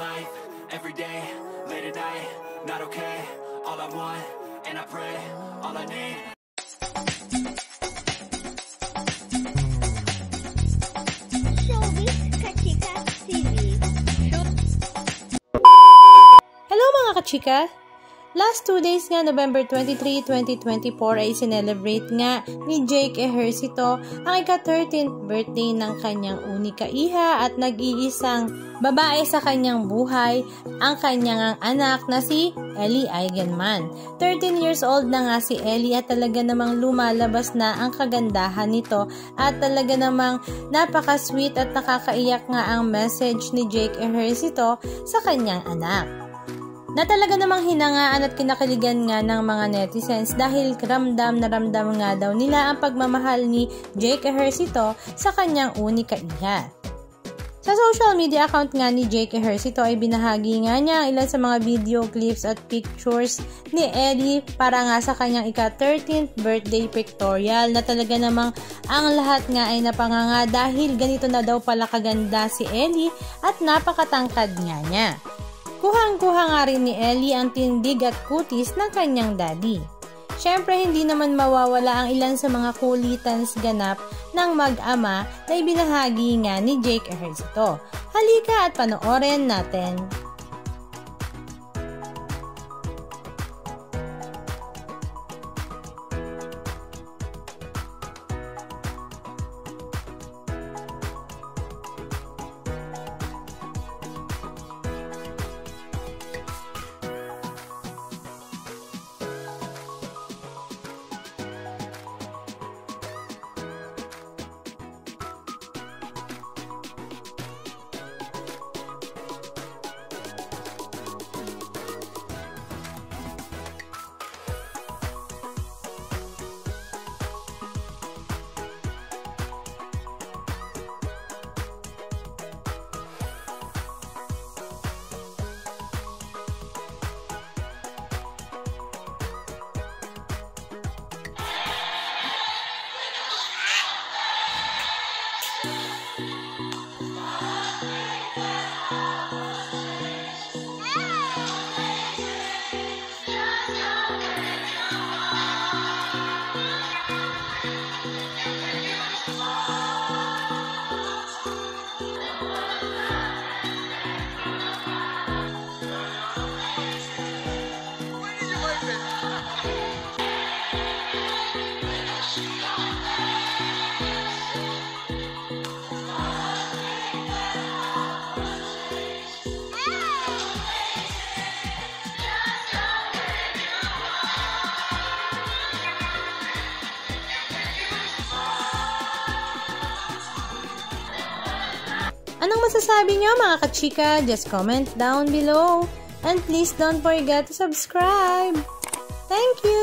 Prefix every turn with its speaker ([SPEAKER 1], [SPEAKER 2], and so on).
[SPEAKER 1] life, every day, late at night, not okay. All I want, and I pray, all I need.
[SPEAKER 2] Hello mga kachika! Last 2 days nga, November 23, 2024 ay sinelebrate nga ni Jake Ejercito ang ika-13th birthday ng kanyang unika iha at nag-iisang babae sa kanyang buhay, ang kanyang anak na si Ellie Eigenman. 13 years old na nga si Ellie at talaga namang lumalabas na ang kagandahan nito at talaga namang napaka-sweet at nakakaiyak nga ang message ni Jake Ejercito sa kanyang anak, na talaga namang hinangaan at kinakiligan nga ng mga netizens dahil ramdam na ramdam nga daw nila ang pagmamahal ni Jake Ejercito sa kanyang unika iha. Sa social media account nga ni Jake Ejercito ay binahagi nga niya ang ilan sa mga video clips at pictures ni Ellie para nga sa kanyang ika-13th birthday pictorial, na talaga namang ang lahat nga ay napanganga dahil ganito na daw pala kaganda si Ellie at napakatangkad nga niya. Kuhang-kuha nga rin ni Ellie ang tindig at kutis ng kanyang daddy. Syempre, hindi naman mawawala ang ilan sa mga kulitan ganap ng mag-ama na ibinahagi nga ni Jake Ejercito. Halika at panoorin natin. Anong masasabi niyo mga kachika? Just comment down below. And please don't forget to subscribe. Thank you!